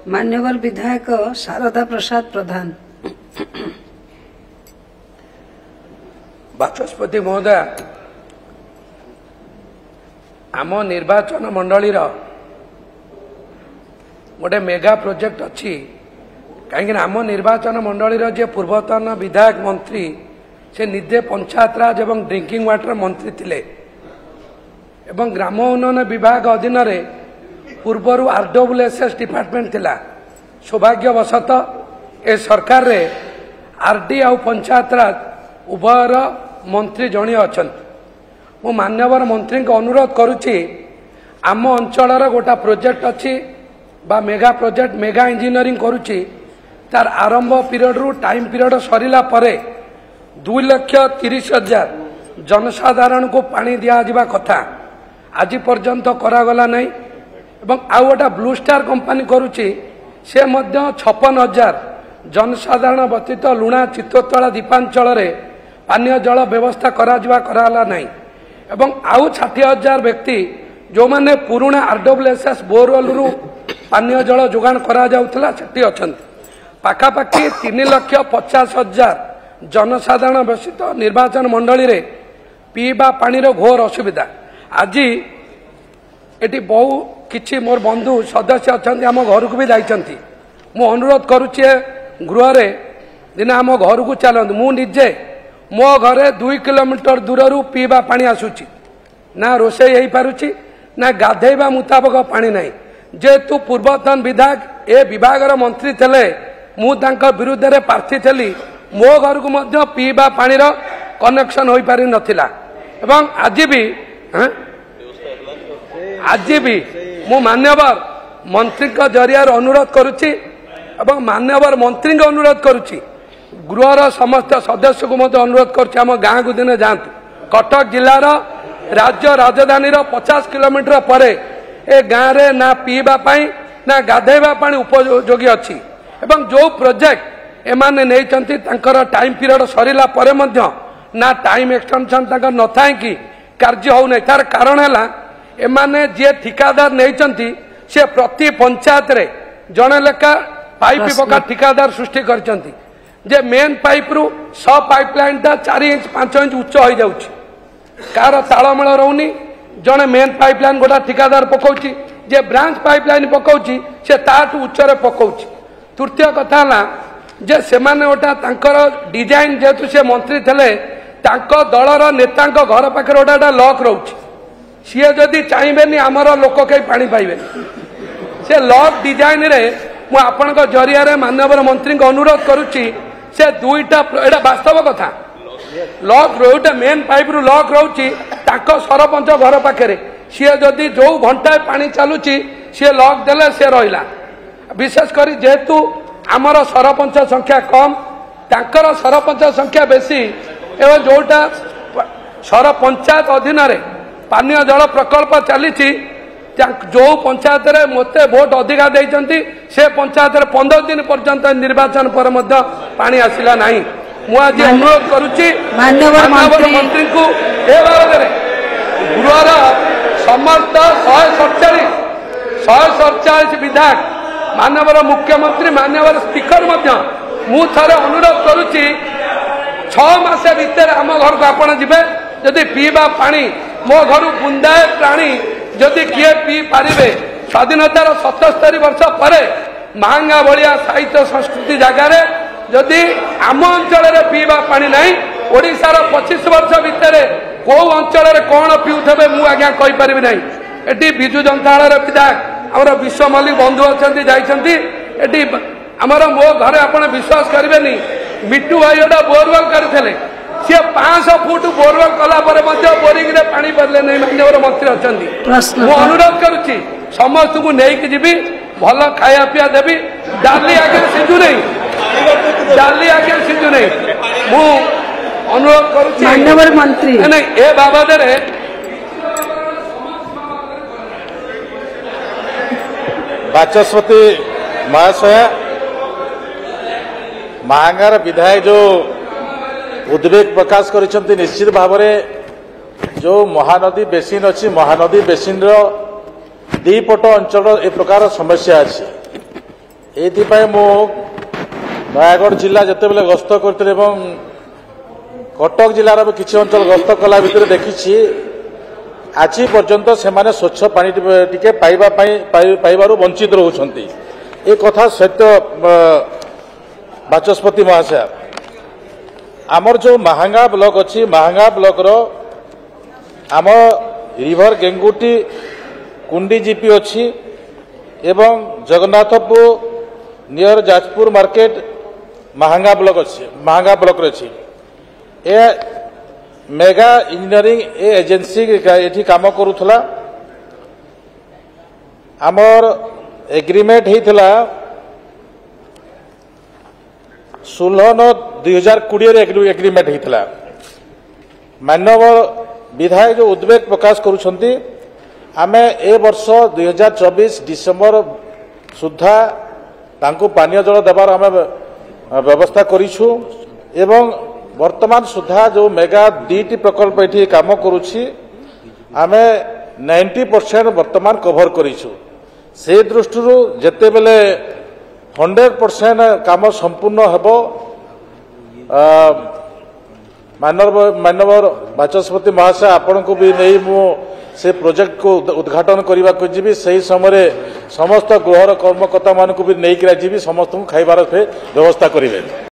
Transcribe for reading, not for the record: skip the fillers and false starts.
मान्यवर विधायक शारदा प्रसाद प्रधान। बाचस्पति महोदय, आम निर्वाचन मंडली गोटे मेगा प्रोजेक्ट अच्छी कहीं आम निर्वाचन मंडली जे पूर्वतन विधायक मंत्री से निजे पंचायत राज एवं ड्रिंकिंग वाटर मंत्री थिले एवं ग्राम उन्नयन विभाग अधीन पूर्वर आरडब्ल्यूएसएस डिपार्टमेंट थिला। सौभाग्यवशत ए सरकार रे आरडी आ पंचायत राज उभयर मंत्री जड़े अच्छा। मु मान्यवर मंत्री को अनुरोध करुच्ची आम अंचल गोटा प्रोजेक्ट अच्छी बा मेगा प्रोजेक्ट मेगा इंजीनियरिंग करुच्ची तार आरंभ पीरियड रु टाइम पीरियड सरिला परे 2,30,000 जनसाधारण को पानी दिया जावा कथा आज पर्यंत करागला नहीं। एवं आउ गोटा ब्लू स्टार कंपनी करुच्ची से 56,000 जनसाधारण व्यतीत लुणा चित्तोत्तला दीपांचल रे पानीय जल व्यवस्था कराला नहीं। एवं आउ 60,000 व्यक्ति जो माने पुराना आरडब्ल्यूएसएस बोरवेल रु पानीय जल जोगान करा जाउथला सेठी अछंती। पाखापाखि 3,50,000 जनसाधारण व्यतीत निर्वाचन मंडली रे पीवा पानी रो घोर असुविधा। आज एटी बहु किछि मोर बंधु सदस्य अछंती आम घर को भी जाइछंती। मु अनुरोध करुचे गृह रे दिन आम घर को चलंतु। मु निजे मो घरे 2 किलोमीटर दूर पीवा पानी आसुची ना रोषे हो पारुची ना गाधेबा मुताबक पानी नहीं। जेहेतु पूर्वतन विधायक ए विभाग मंत्री थे मु विरुद्ध रे प्रार्थी थी मो घर को मध्य पीवा पानी कनेक्शन हो पारि नथिला। एवं आज भी मु मान्यवर मंत्री जरिया अनुरोध करुच्ची एवं मान्यवर मंत्री अनुरोध करुच्ची गृहर समस्त सदस्य को मत अनुरोध करुच्ची आम गाँव को दिन जातु। कटक जिलार राज्य राजधानी 50 किलोमीटर परे ए गाँव रे ना पीवा पाई ना गाधेबा पानी उपयोगी अच्छी। एवं जो प्रोजेक्ट एमाने नेइचंती तांकर टाइम पीरियड सरिला परे मध्य ना टाइम एक्सटेंशन तांकर न थाए कि कार्य हो नहीं। तार कारण है एमाने जे ठिकादार नेइचंती से प्रति पंचायत रे जणे लेखा पाइप पका ठिकादार सृष्टि करचंती। जे मेन पाइप रु सब पाइपलाइन टा 4 इंच 5 इंच उच्च हो जाउची। कार तालमेल रहउनी जणे मेन पाइपलाइन गोटा ठिकादार पकाउची जे ब्रांच पाइपलाइन पकाउची से ताठू उच्च रे पकाउची। तृतीय कथा ना जे सेमाने गोटा तांकर डिजाइन जेतु से मंत्री थले तांको दलर नेतांको घर पाखरे गोटा लॉक रहउची। सीए जदि चाहिबेनी आमर लोक कई पानी पाइबे से लॉक डिजाइन रे मु आपनका जरिया रे माननीय मंत्री को अनुरोध करुच्ची से दुईटा एटा वास्तव कथा लॉक रोटा मेन पाइप रु लॉक रहउची ताको सरपंच घर पाखरे सीए जदि जो घंटा पानी चलुची सी लॉक देले से रहिला। विशेष करी जेहेतु आमर सरपंच संख्या कम तांकर सरपंच संख्या बेसी एवं जोटा सर पंचायत अधीन रे पानीय जल प्रकल्प चली जो पंचायत रे मते वोट अधिका देइचंती से पंचायत रे 15 दिन पर्यंत निर्वाचन पर मध्य पानी आसिला नहीं। मु आज अनुरोध करुच्ची माननीय मंत्री को ए बारे गृहर समस्त 147 विधायक माननीय मुख्यमंत्री माननीय स्पीकर मु थे अनुरोध करुच्ची 6 मास भितर आम घर को आपण जिबे जदि पीवा पानी मो घर बुंदाए प्राणी जदि किए पी पारिबे स्वाधीनतार 77 वर्ष परे महंगा भलिया साहित्य संस्कृति जगार जदि आम अंचल पीवा पानी नहीं ओडिशार 25 वर्ष भितर कौ अंचल कौन पीउथबे मु आज्ञा कहि परिबे नहीं। एटी बिजु जनता दल विधायक आमर विश्व मल्लिक बंधु अच्छा जाइछंती एटी आमर मो घरे आपण विश्वास करेनि मिट्टू भाई गोटा बोरवेल करथिले सी 500 फुट बोरवेल कला पर बोरिंग रे पानी पारे नहीं। माननीय मंत्री अच्छा मु अनुरोध करुच्ची समस्त को नहीं जीवी भल खाया पिया देवी डाली आगे सिझु नहीं डाली आगे सिझु नहीं मु अनुरोध करुच्ची माननीय मंत्री नहीं ए बाबद बाचस्पति महाशय महांगार विधायक जो उद्वेग प्रकाश करिसेंती निश्चित भाव जो महानदी बेसिन अच्छी महानदी बेसिन दीपट अंचल ए प्रकार समस्या अच्छी एथिपाई मु नयागढ़ जिला जितेबले गस्त करते कटक जिलार भी किसी अंचल गस्त कला भितर देखी आज पर्यंत से स्वच्छ पानी टिके पाइबार वंचित रोचंती ए कथा सत्य बाचस्पति महाशय आमर जो महांगा ब्लॉक अच्छी महांगा ब्लॉक रो आम रिभर गेंगुटी कुंडी जीपी अच्छी एवं Jagannathpur near Jajpur market Mahanga block अच्छी महांगा ब्लॉक अच्छी ए मेगा इंजीनियरिंग एजेंसी एठी काम करूथला आमर एग्रीमेंट होता 16/9/2020 एग्रीमेंट होता मानव विधायक जो उद्वेग प्रकाश करुछंती आमे ए वर्ष 2024 डिसेम्बर सुधा तांको पानीय जल देवार आमे व्यवस्था करिछु एवं वर्तमान सुधा जो मेगा डीटी प्रकल्प एठी काम करुछि आमे 90% वर्तमान कभर करिछु से दृष्टि जेते बेले 100% काम संपूर्ण हेबो मानव बाचस्पति महाशय आपण को भी नहीं मु से प्रोजेक्ट को उद्घाटन करने को जी से समय समस्त गृहर कर्मकर्ता मान को भी नहीं जी समस्त खाइबार व्यवस्था करेंगे।